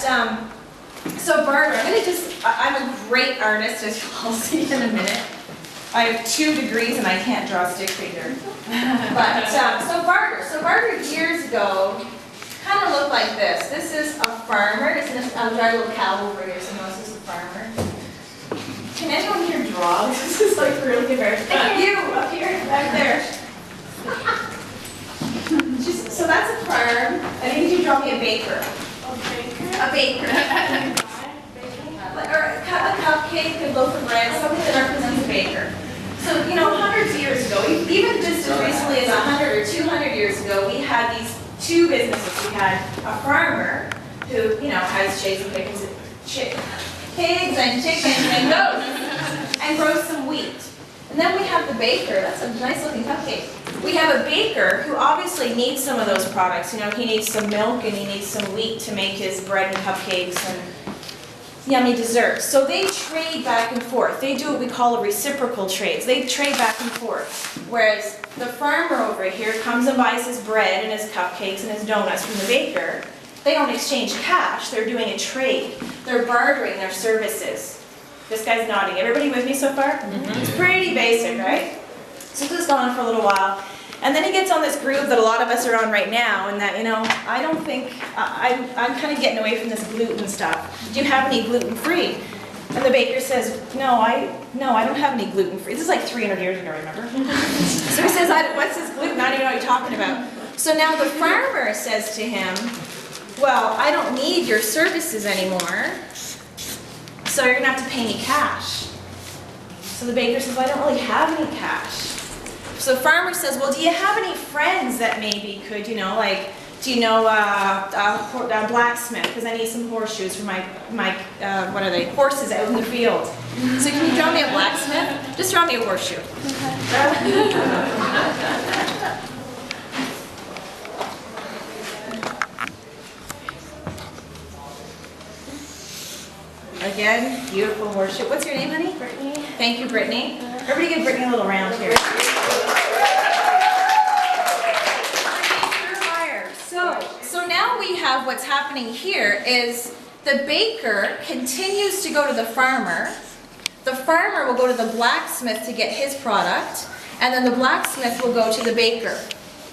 So barter, I'm a great artist, as you'll see in a minute. I have 2 degrees and I can't draw a stick figure. But, so barter years ago kind of looked like this. This is a farmer. I'll draw a little cow over here, so this is a farmer. Can anyone here draw? This is like really embarrassing. You, up here, back there. So that's a farm. I need you to draw me a baker. A baker. Or a cupcake, a loaf of bread, something that represents a baker. So, hundreds of years ago, even just as recently as 100 or 200 years ago, we had these 2 businesses. We had a farmer who, has pigs and chickens and goats and grows some wheat. And then we have the baker. That's a nice looking cupcake. We have a baker who obviously needs some of those products. He needs some milk and he needs some wheat to make his bread and cupcakes and yummy desserts. So they trade back and forth. They do what we call a reciprocal trades. They trade back and forth. Whereas the farmer over here comes and buys his bread and his cupcakes and his donuts from the baker. They don't exchange cash. They're doing a trade. They're bartering their services. This guy's nodding. Everybody with me so far? Mm-hmm. It's pretty basic, right? So this has gone on for a little while. And then he gets on this groove that a lot of us are on right now, and that, I don't think, I'm kind of getting away from this gluten stuff. Do you have any gluten-free? And the baker says, no, I don't have any gluten-free. This is like 300 years ago, remember? So he says, what's this gluten? I don't even know what you're talking about. So now the farmer says to him, well, I don't need your services anymore, so you're going to have to pay me cash. So the baker says, well, I don't really have any cash. So the farmer says, well, do you have any friends that maybe could, do you know a blacksmith? Because I need some horseshoes for my what are they, horses out in the field. So can you draw me a blacksmith? Just draw me a horseshoe. Again, beautiful horseshoe. What's your name, honey? Brittany. Thank you, Brittany. Everybody give Brittany a little round here. So now we have what's happening here is the baker continues to go to the farmer. The farmer will go to the blacksmith to get his product, and then the blacksmith will go to the baker.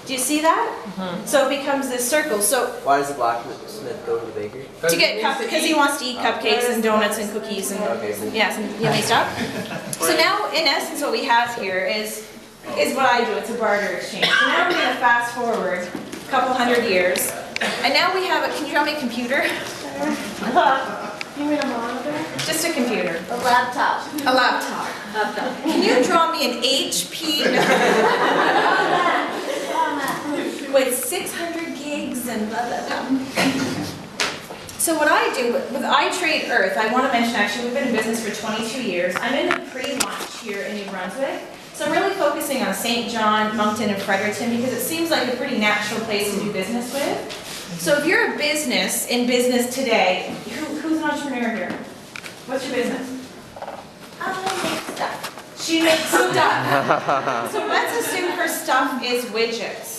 Do you see that? Mm-hmm. So it becomes this circle. So why does the blacksmith go to the baker? To get because he wants to eat cupcakes and donuts and cookies and some yummy stuff. So now, in essence, what we have here is what I do. It's a barter exchange. So now we're going to fast forward a couple hundred years, and now we have a. Can you draw me a computer? You mean a monitor? Just a computer. A laptop. A laptop. Can you draw me an HP? With 600 gigs and blah, blah, blah. So what I do, with I Trade Earth, I want to mention actually we've been in business for 22 years. I'm in the pre-launch here in New Brunswick. So I'm really focusing on St. John, Moncton, and Fredericton because it seems like a pretty natural place to do business with. So if you're a business in business today, who's an entrepreneur here? What's your business? I make stuff. She makes stuff. So let's assume her stuff is widgets.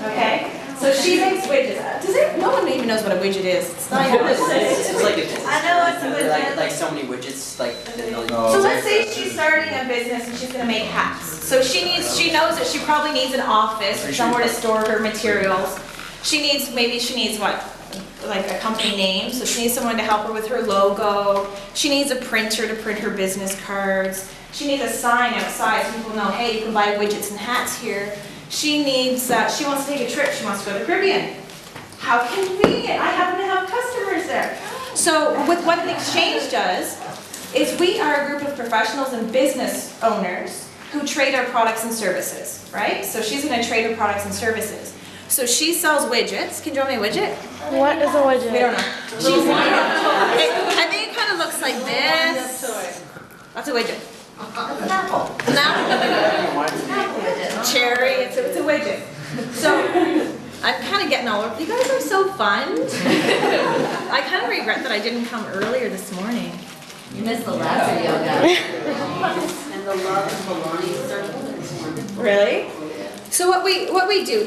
Okay? So she makes widgets. No one even knows what a widget is. It's not even it's like I know it's a widget. like so many widgets, like. So let's say she's starting a business and she's going to make hats. So she knows that she probably needs an office or somewhere to store her materials. Maybe she needs what? Like a company name. So she needs someone to help her with her logo. She needs a printer to print her business cards. She needs a sign outside so people know, hey, you can buy widgets and hats here. She wants to take a trip. She wants to go to the Caribbean. How convenient. I happen to have customers there. So with what an exchange does is we are a group of professionals and business owners who trade our products and services, right? So she's going to trade her products and services. So she sells widgets. Can you draw me a widget? What is a widget? We don't know. I think it kind of looks like this. That's a widget. An apple. An apple. Cherry. It's a widget. So I'm kind of getting all over. You guys are so fun. I kind of regret that I didn't come earlier this morning. You missed the last video, guys. And the love and bologna circle. Really? So what we do,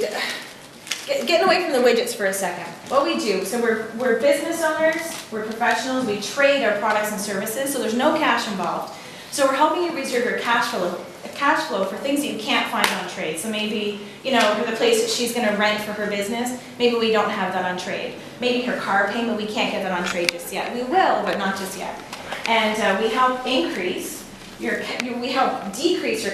getting away from the widgets for a second. What we do, so we're business owners, we're professionals, we trade our products and services, so there's no cash involved. So we're helping you reserve your cash flow for things that you can't find on trade. So maybe, you know, for the place that she's gonna rent for her business, maybe we don't have that on trade. Maybe her car payment, we can't get that on trade just yet. We will, but not just yet. And we help increase we help decrease your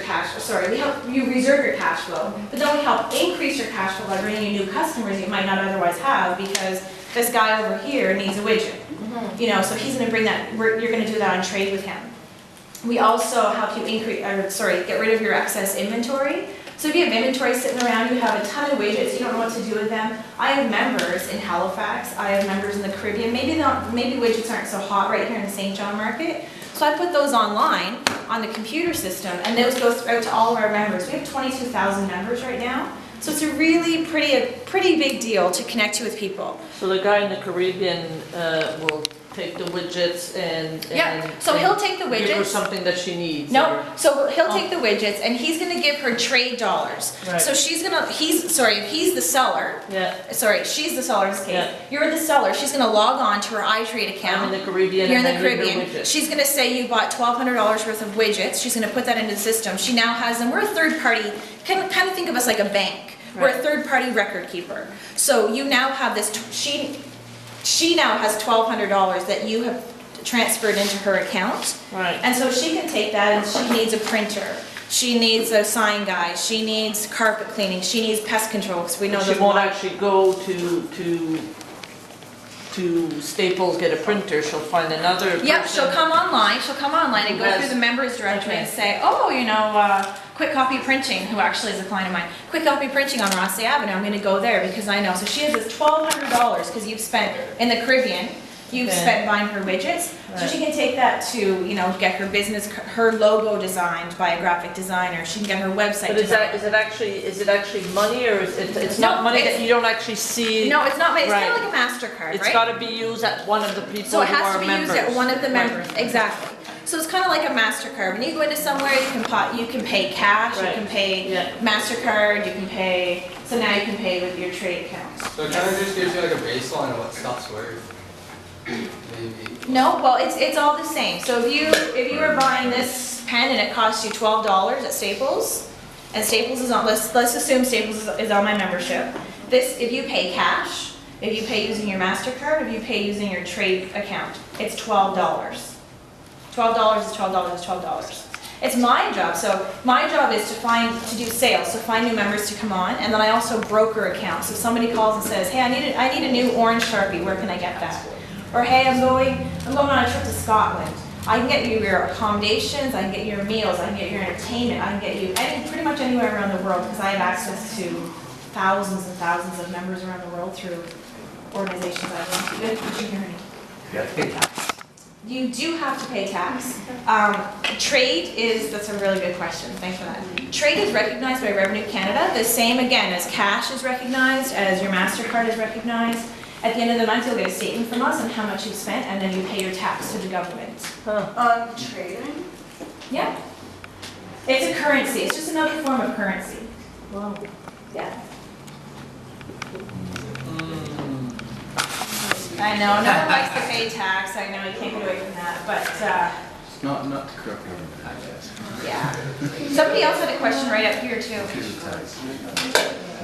we help you reserve your cash flow, but then we help increase your cash flow by bringing you new customers you might not otherwise have because this guy over here needs a widget. You know, so he's gonna bring that, you're gonna do that on trade with him. We also help you get rid of your excess inventory. So if you have inventory sitting around, you have a ton of widgets, you don't know what to do with them. I have members in Halifax, I have members in the Caribbean, maybe widgets aren't so hot right here in the St. John market. So I put those online on the computer system and those go out to all of our members. We have 22,000 members right now. So it's a really pretty big deal to connect you with people. So the guy in the Caribbean will take the widgets and so he'll take the widgets. Give her something that she needs. No, or, so he'll take the widgets and he's gonna give her trade dollars. Right. So if he's the seller. Yeah. Sorry, she's the seller in this case. Yeah. You're the seller. She's gonna log on to her iTrade account. I'm in the Caribbean. You're in and the I need her Caribbean. widgets. She's gonna say you bought $1,200 worth of widgets. She's gonna put that into the system. She now has them. We're a third party. Kind of think of us like a bank. We're a third party record keeper. So you now have this. She now has $1,200 that you have transferred into her account. Right. And so she can take that and she needs a printer. She needs a sign guy. She needs carpet cleaning. She needs pest control because we know She won't actually go to Staples, get a printer. She'll find another person. Yep, she'll come online and go through the members directory and say, oh, you know, Quick Copy Printing, who actually is a client of mine, Quick Copy Printing on Rossley Avenue, I'm going to go there because I know. So she has this $1,200 because you've spent, in the Caribbean, you've spent buying her widgets. Right. So she can take that to, you know, get her business, her logo designed by a graphic designer. She can get her website But designed. is it actually money, or is it's not money that you don't actually see? No, it's not money. It's Right. kind of like a MasterCard, It's right? got to be used at one of the people So it who has are to be members. used at one of the members, exactly. So it's kind of like a MasterCard. When you go into somewhere, you can pay cash, Right. you can pay Yeah. MasterCard, you can pay, so now you can pay with your trade account. So it kind of just gives you like a baseline of what stuff's worth. Maybe. No, well, it's all the same. So if you were buying this pen and it cost you $12 at Staples, and Staples is on, let's assume Staples is on my membership. If you pay cash, if you pay using your MasterCard, if you pay using your trade account, it's $12. $12 is $12 is $12. It's my job. So my job is to do sales, so find new members to come on, and then I also broker accounts. So somebody calls and says, hey, I need a new orange Sharpie. Where can I get that? Or hey, I'm going on a trip to Scotland. I can get you your accommodations, I can get you your meals, I can get your entertainment, I can get you pretty much anywhere around the world because I have access to thousands and thousands of members around the world through organizations I belong to. Good, what you hearing? You have to pay tax. You do have to pay tax. That's a really good question, thanks for that. Trade is recognized by Revenue Canada, the same again as cash is recognized, as your MasterCard is recognized. At the end of the month, you'll get a statement from us on how much you've spent, and then you pay your tax to the government. Huh. Trading? Yeah. It's a currency. It's just another form of currency. Wow. Yeah. I know, no one likes to pay tax. I know you can't get away from that, but Not the corrupt government, I guess. yeah. Somebody else had a question right up here too.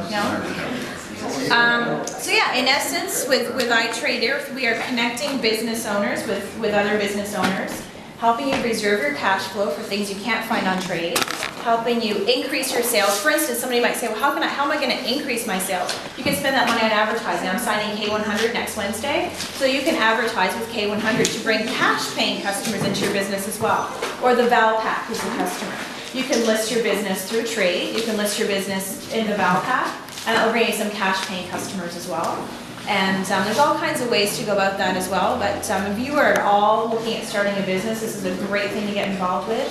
No? So yeah, in essence, with iTrade, we are connecting business owners with other business owners, helping you reserve your cash flow for things you can't find on trade, helping you increase your sales. For instance, somebody might say, well, how am I going to increase my sales? You can spend that money on advertising. I'm signing K100 next Wednesday, so you can advertise with K100 to bring cash-paying customers into your business as well, or the Valpak who's the customer. You can list your business through trade. You can list your business in the Valpak, and it will bring you some cash-paying customers as well. And there's all kinds of ways to go about that as well, but if you are at all looking at starting a business, this is a great thing to get involved with.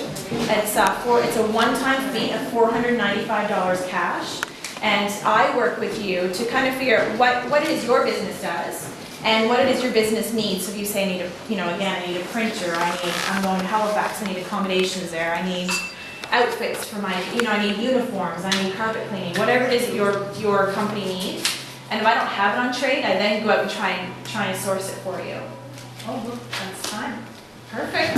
It's a one-time fee of $495 cash, and I work with you to kind of figure out what it is your business does and what it is your business needs. So if you say I need a printer, I'm going to Halifax, I need accommodations there, I need outfits for my, I need uniforms, I need carpet cleaning, whatever it is that your company needs. And if I don't have it on trade, I then go out and try and source it for you. Oh, look, that's time. Perfect.